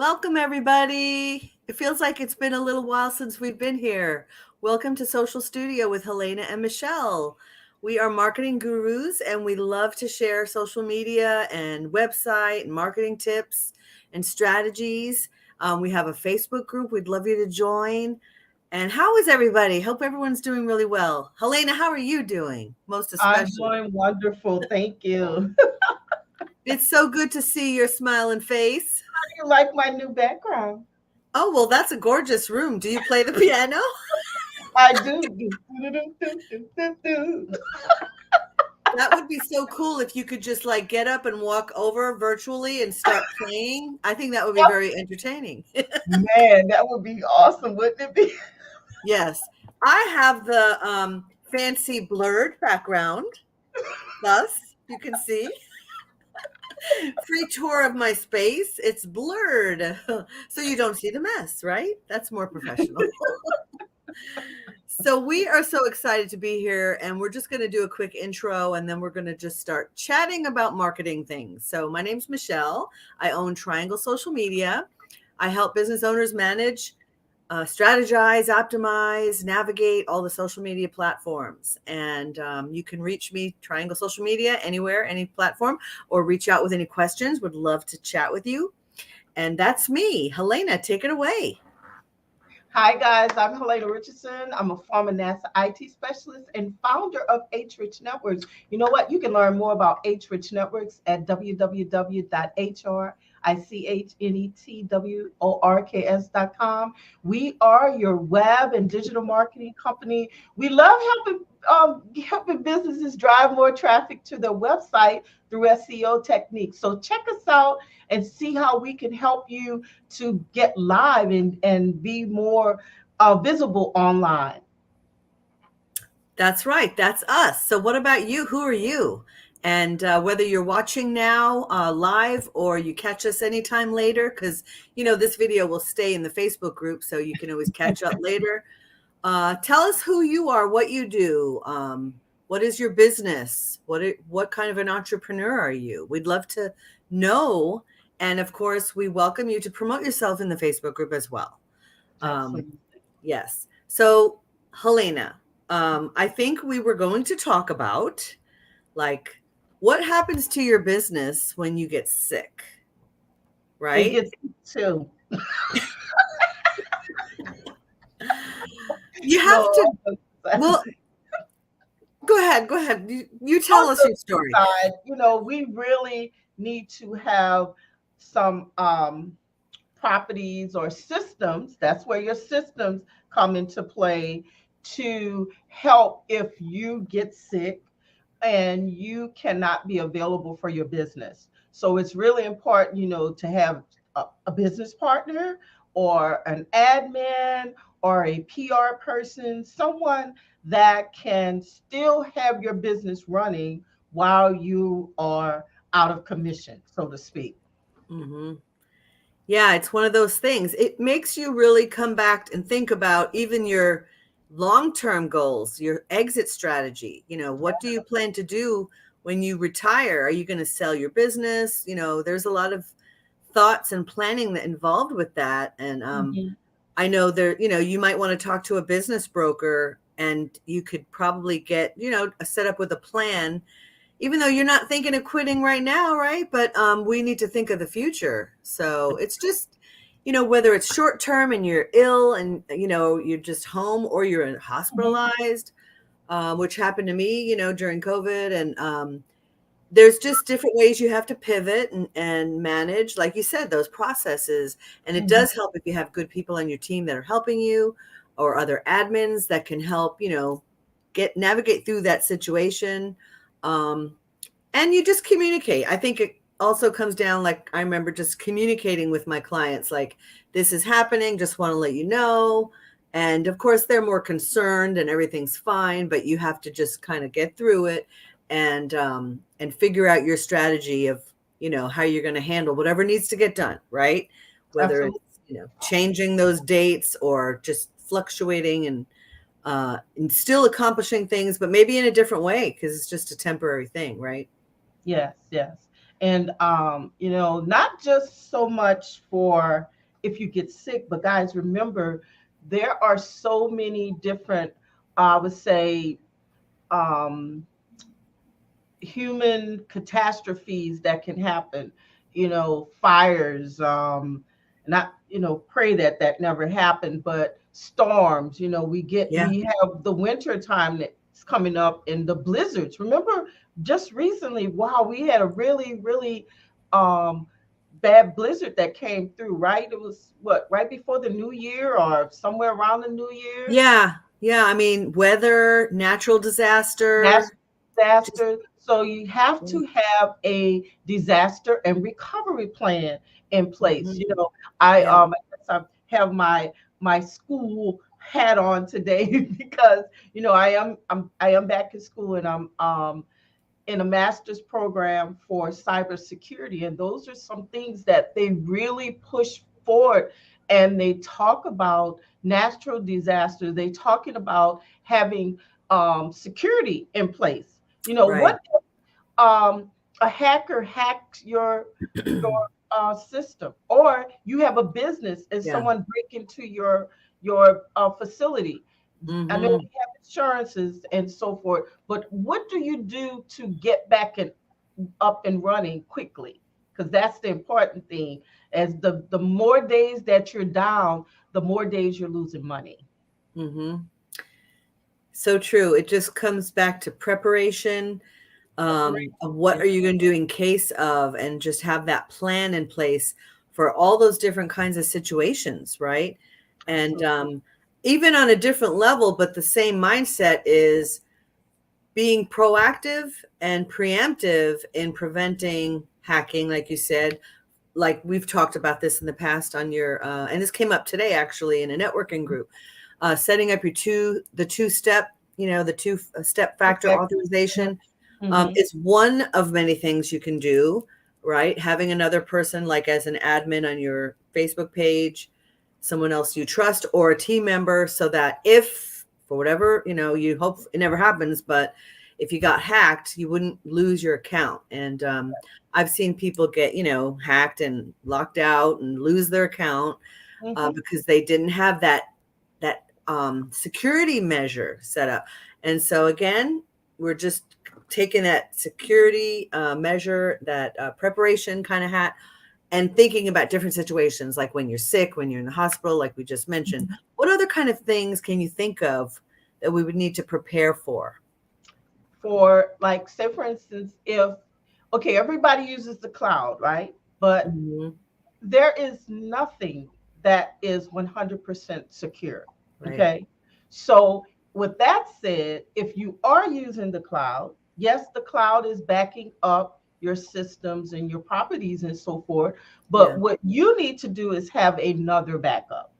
Welcome, everybody. It feels like it's been a little while since we've been here. Welcome to Social Studio with Helena and Michelle. We are marketing gurus and we love to share social media and website and marketing tips and strategies. We have a Facebook group. We'd love you to join. And how is everybody? Hope everyone's doing really well. Helena, how are you doing? Most I'm especially. doing wonderful. Thank you. It's so good to see your smiling face. How do you like my new background? Oh, well, that's a gorgeous room. Do you play the piano? I do. Do. That would be so cool if you could just like get up and walk over virtually and start playing. I think that would be very entertaining. Man, that would be awesome, wouldn't it be? Yes. I have the fancy blurred background. Thus, you can see. Free tour of my space. It's blurred. So you don't see the mess, right? That's more professional. So we are so excited to be here, and we're just going to do a quick intro, and then we're going to just start chatting about marketing things. So my name's Michelle. I own Triangle Social Media. I help business owners manage, strategize, optimize, navigate all the social media platforms. And you can reach me, Triangle Social Media, anywhere, any platform, or reach out with any questions. Would love to chat with you. And that's me. Helena, take it away. Hi, guys. I'm Helena Richardson. I'm a former NASA IT specialist and founder of HRichNetworks. You know what? You can learn more about HRichNetworks at www.HRichNetworks.com. We are your web and digital marketing company. We love helping businesses drive more traffic to their website through SEO techniques. So check us out and see how we can help you to get live and be more visible online. That's right. That's us. So what about you? Who are you? And whether you're watching now live or you catch us anytime later, because, this video will stay in the Facebook group, so you can always catch up later. Tell us who you are, what you do. What is your business? What kind of an entrepreneur are you? We'd love to know. And of course, we welcome you to promote yourself in the Facebook group as well. Yes. So, Helena, I think we were going to talk about what happens to your business when you get sick, right? It gets too. You have to. Well, go ahead. You tell us your story. We really need to have some properties or systems. That's where your systems come into play to help if you get sick and you cannot be available for your business. So it's really important, to have a business partner or an admin or a PR person, someone that can still have your business running while you are out of commission, so to speak. Mm-hmm. Yeah, it's one of those things. It makes you really come back and think about even your long-term goals, your exit strategy. What do you plan to do when you retire? Are you going to sell your business? There's a lot of thoughts and planning that involved with that. And I know you might want to talk to a business broker, and you could probably get, set up with a plan, even though you're not thinking of quitting right now, right? But we need to think of the future. So it's just, whether it's short term and you're ill and, you're just home or you're hospitalized, which happened to me, during COVID. And there's just different ways you have to pivot and manage, like you said, those processes. And it does help if you have good people on your team that are helping you, or other admins that can help, navigate through that situation. And you just communicate. I think it also comes down, like, I remember just communicating with my clients, like, this is happening, just want to let you know. And of course, they're more concerned and everything's fine, but you have to just kind of get through it and figure out your strategy of, how you're going to handle whatever needs to get done, right? Whether Absolutely. it's, changing those dates or just fluctuating and still accomplishing things, but maybe in a different way, because it's just a temporary thing, right? Yes. And not just so much for if you get sick, but guys, remember there are so many different, I would say, um, human catastrophes that can happen, fires, not, pray that that never happened, but storms, Yeah. we have the winter time that's coming up and the blizzards. Remember just recently, wow, we had a really, really um, bad blizzard that came through, right? It was what, right before the new year or somewhere around the new year? Yeah. Yeah. I mean, weather, natural disaster. Natural Just disaster. So you have to have a disaster and recovery plan in place. mhm. Yeah. I guess I have my school hat on today because I am back in school, and I'm in a master's program for cybersecurity. And those are some things that they really push forward. And they talk about natural disasters. They talking about having security in place. Right. What if a hacker hacks your system, or you have a business and Yeah. someone break into your facility? I know Hmm. we have insurances and so forth, but what do you do to get back and up and running quickly? Because that's the important thing. As the more days that you're down, the more days you're losing money. Hmm. So true. It just comes back to preparation, Preparation of what are is you going to do in case of, and just have that plan in place for all those different kinds of situations, right? And absolutely. even on a different level, but the same mindset is being proactive and preemptive in preventing hacking, like you said. Like we've talked about this in the past on your, and this came up today actually in a networking group, setting up the two-step, the two-step factor Perfect. authorization Mm-hmm. is one of many things you can do, right? Having another person, like as an admin on your Facebook page, someone else you trust, or a team member, so that if for whatever, you hope it never happens, but if you got hacked, you wouldn't lose your account. And I've seen people get, hacked and locked out and lose their account Mm-hmm. because they didn't have that security measure set up. And so again, we're just taking that security measure, that preparation kind of hat, and thinking about different situations, like when you're sick, when you're in the hospital, like we just mentioned. What other kind of things can you think of that we would need to prepare for? For, like, say for instance, if, okay, everybody uses the cloud, right? But Hmm. there is nothing that is 100% secure. Right. Okay. So, with that said, if you are using the cloud, yes, the cloud is backing up your systems and your properties and so forth. Yeah. But what you need to do is have another backup.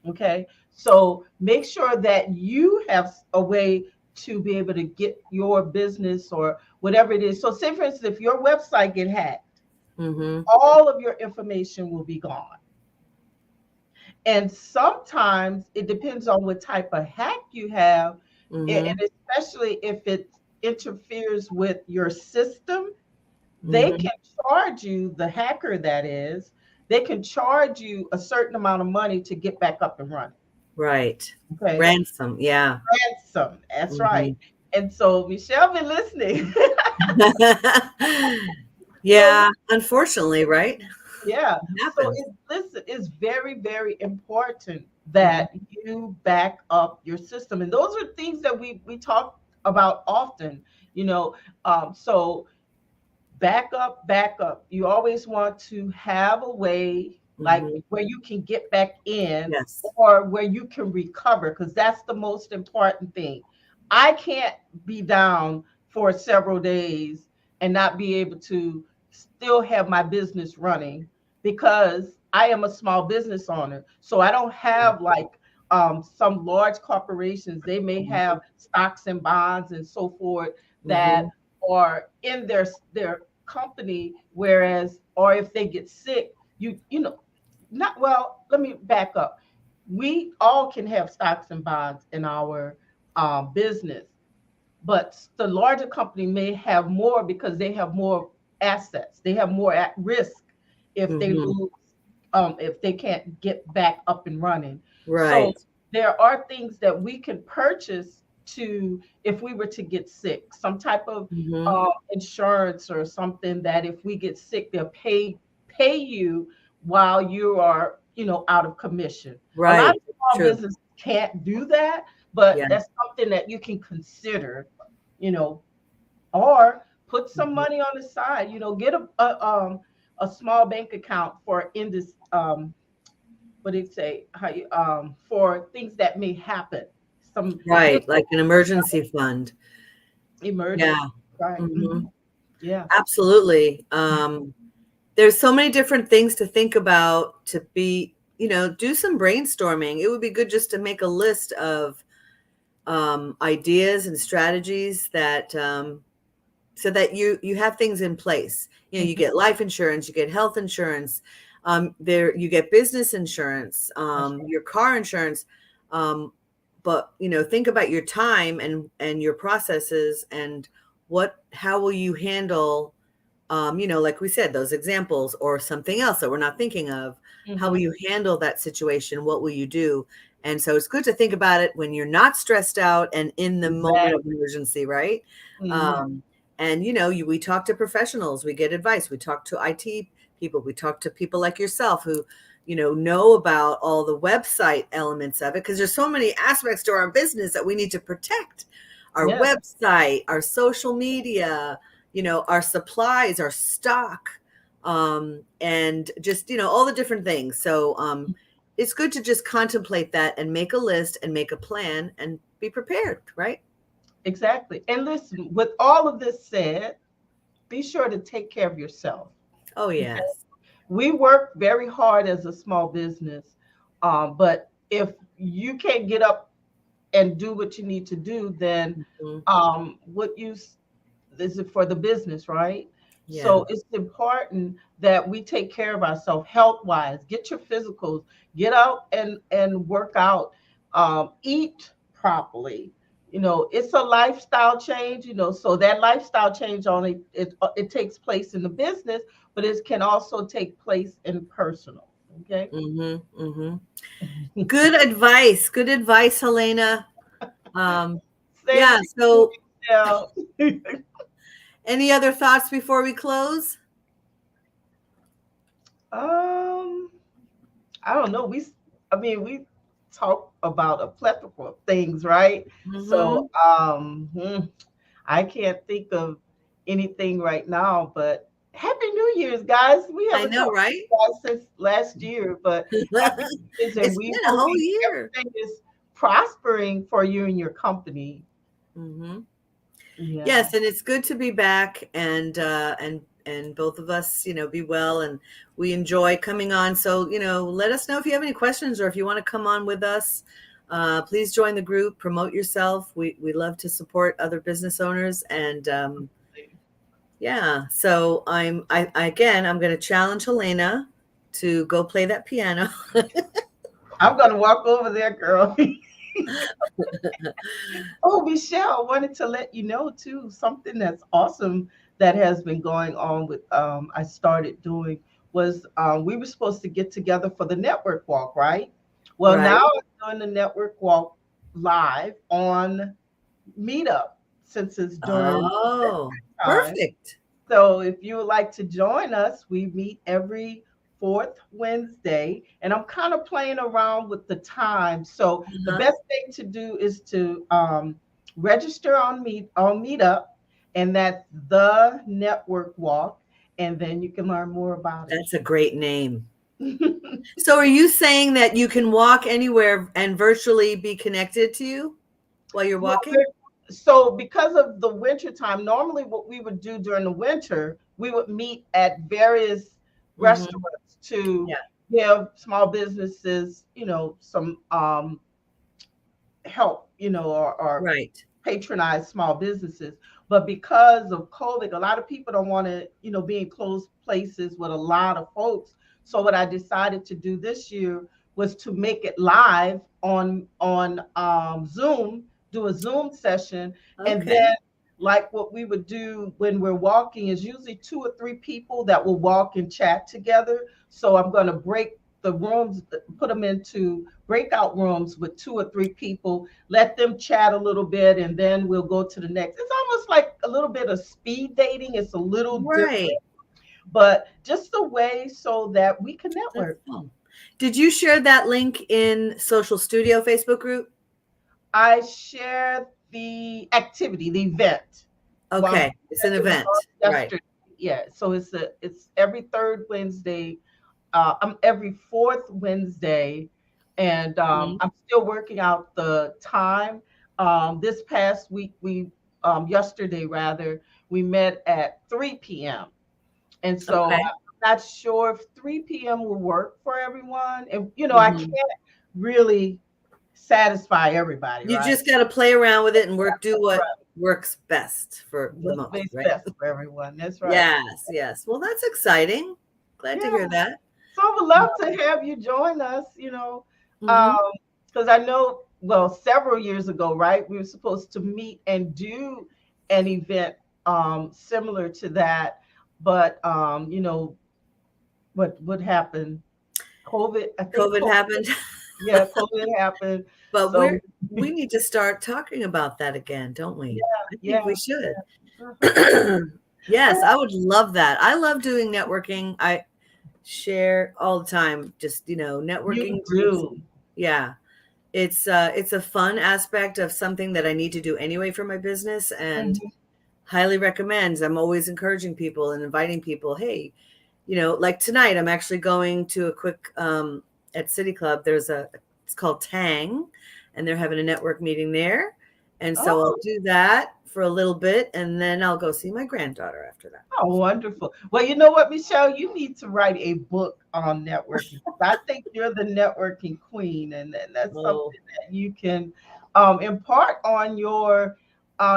Okay. So, make sure that you have a way to be able to get your business or whatever it is. So, say for instance, if your website get hacked, Hmm. all of your information will be gone. And sometimes it depends on what type of hack you have, and Hmm. especially if it interferes with your system, they Hmm. can charge you, the hacker that is, they can charge you a certain amount of money to get back up and running. Right. Okay. Ransom. Yeah. Ransom. That's right. Hmm. And so Michelle been listening. So Yeah. Unfortunately, right? yeah. It So happens. listen, it's very, very important Mhm. that you back up your system. And those are things that we talk about often, you know. So back up. You always want to have a way, like, Mhm. where you can get back in Yes. or where you can recover, because that's the most important thing. I can't be down for several days and not be able to still have my business running, because I am a small business owner. So I don't Yeah. have like some large corporations. They may Mhm. have stocks and bonds and so forth that Mhm. are in their company, whereas, or if they get sick, you know not well, let me back up. We all can have stocks and bonds in our business, but the larger company may have more because they have more assets. They have more at risk if they Hmm. lose, if they can't get back up and running. So Right. there are things that we can purchase to, if we were to get sick, some type of Hmm. insurance or something, that if we get sick, they'll pay you while you are, out of commission. A lot Right. of small True. businesses can't do that, but Yeah. that's something that you can consider, you know, or put some Mhm. money on the side. Get a small bank account for in this, what did it say, how you, for things that may happen, some Right. Like an difficult emergency fund. Yeah. emergency. Right. Hmm. Yeah. Absolutely. There's so many different things to think about to be, do some brainstorming. It would be good just to make a list of ideas and strategies that so that you have things in place. You Mhm. get life insurance, you get health insurance, there you get business insurance, That's your car insurance, um, but think about your time and your processes and how will you handle, like we said, those examples or something else that we're not thinking of. right. How will you handle that situation? What will you do? And so it's good to think about it when you're not stressed out and in the moment of Exactly. emergency, right? Mhm. Um, and we talk to professionals, we get advice, we talk to IT people, we talk to people like yourself who, know about all the website elements of it, because there's so many aspects to our business that we need to protect. Our Yeah. website, our social media, our supplies, our stock, and just, all the different things. So it's good to just contemplate that and make a list and make a plan and be prepared, right? Exactly. And listen, with all of this said, be sure to take care of yourself. Oh, Okay. yes. We work very hard as a small business, but if you can't get up and do what you need to do, then Mhm. what use is it for the business, right? Yeah. So it's important that we take care of ourselves health wise. Get your physicals, get out and work out, eat properly. It's a lifestyle change. So that lifestyle change only it takes place in the business, but it can also take place in personal. Okay. Hmm. Hmm. Good advice. Good advice, Helena. Um, Same yeah. to you, So, Michelle. any other thoughts before we close? um, I don't know. I mean, we talk about a plethora of things, right? Hmm. So, I can't think of anything right now, but Happy New Year's, guys. We I haven't know, talked to right? you guys since last year, but Happy New Year's, and It's we been a whole hoping year. everything is prospering for you and your company. Hmm. Yeah. Yes, and it's good to be back and both of us, be well, and we enjoy coming on. So, let us know if you have any questions or if you want to come on with us. Please join the group, promote yourself. We love to support other business owners, and yeah. So I'm going to challenge Helena to go play that piano. I'm gonna walk over there, girl. Oh, Michelle, I wanted to let you know too, something that's awesome that has been going on with I started doing was, we were supposed to get together for the network walk, right? Well, now Right. I'm doing the network walk live on Meetup since it's during Oh, time. perfect. So if you would like to join us, we meet every fourth Wednesday, and I'm kind of playing around with the time. So the Uh-huh. best thing to do is to register on Meetup, and that's the Network Walk, and then you can learn more about That's a great name. it. So are you saying that you can walk anywhere and virtually be connected to you while you're Well, walking? so because of the winter time, normally what we would do during the winter, we would meet at various Hmm. restaurants to Yeah. give small businesses, some help, or Right. patronize small businesses. But because of COVID, a lot of people don't want to, be in closed places with a lot of folks. So what I decided to do this year was to make it live on Zoom, do a Zoom session, and then Okay. like what we would do when we're walking is usually 2 or 3 people that will walk and chat together. So I'm going to break the rooms, put them into breakout rooms with 2 or 3 people, let them chat a little bit, and then we'll go to the next. It's almost like a little bit of speed dating. It's a little different, Right. but just a way so that we can That's network. fun. Did you share that link in Social Studio Facebook group? I shared the activity, the event. Well, Okay, it's an it was event, on right? yesterday. Yeah, so it's every third Wednesday. I'm every fourth Wednesday, and Mhm. I'm still working out the time. This past week, we yesterday rather, we met at 3 p.m. And so Okay. I'm not sure if 3 p.m. will work for everyone. And I can't Mhm. really satisfy everybody, You right? just got to play around with it and do That's what right. works best for the What most, makes right? best for everyone. That's right. Yes, yes. Well, that's exciting. Glad to Yeah. hear that. So I would love to have you join us, Mm-hmm. because I know, well, several years ago, right, we were supposed to meet and do an event similar to that, but what happened? COVID, I think COVID COVID, happened, yeah, COVID happened. but So we need to start talking about that again, don't yeah, we? I think yeah, we should. yeah. Uh-huh. Yes, Oh, I would love that. I love doing networking. I share all the time. Just, you networking takes, do. yeah. It's a fun aspect of something that I need to do anyway for my business, and Mhm. highly recommends. I'm always encouraging people and inviting people, hey, like tonight, I'm actually going to a quick at City Club. It's called Tang, and they're having a network meeting there. And so I'll Oh, do that for a little bit, and then I'll go see my granddaughter after that. oh, wonderful. Well, you know what, Michelle? You need to write a book on networking. I think you're the networking queen, and that's something Oh, that you can impart on your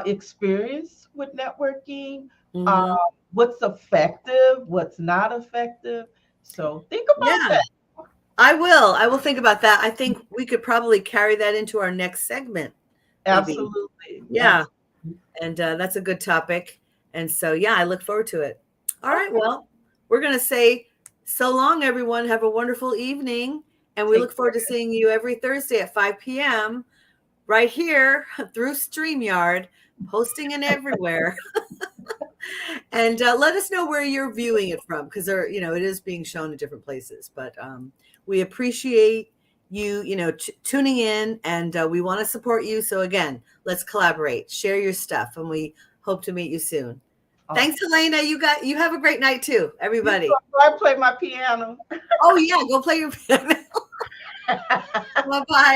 experience with networking, uh, hmm, what's effective, what's not effective. So think about yeah, that. I will. I will think about that. I think we could probably carry that into our next segment, maybe. Absolutely. Yeah. Absolutely. And that's a good topic. And so, yeah, I look forward to it. All right. Okay. Well, we're going to say so long, everyone. Have a wonderful evening. And we Take look forward to seeing you every Thursday at 5 p.m. right here through StreamYard, posting and everywhere. And let us know where you're viewing it from, because it is being shown in different places. But we appreciate you, tuning in, and we want to support you. So again, let's collaborate, share your stuff, and we hope to meet you soon. care. Thanks, Helena. You have a great night too, You too. everybody. I play my piano. Oh yeah, go play your piano. Bye bye.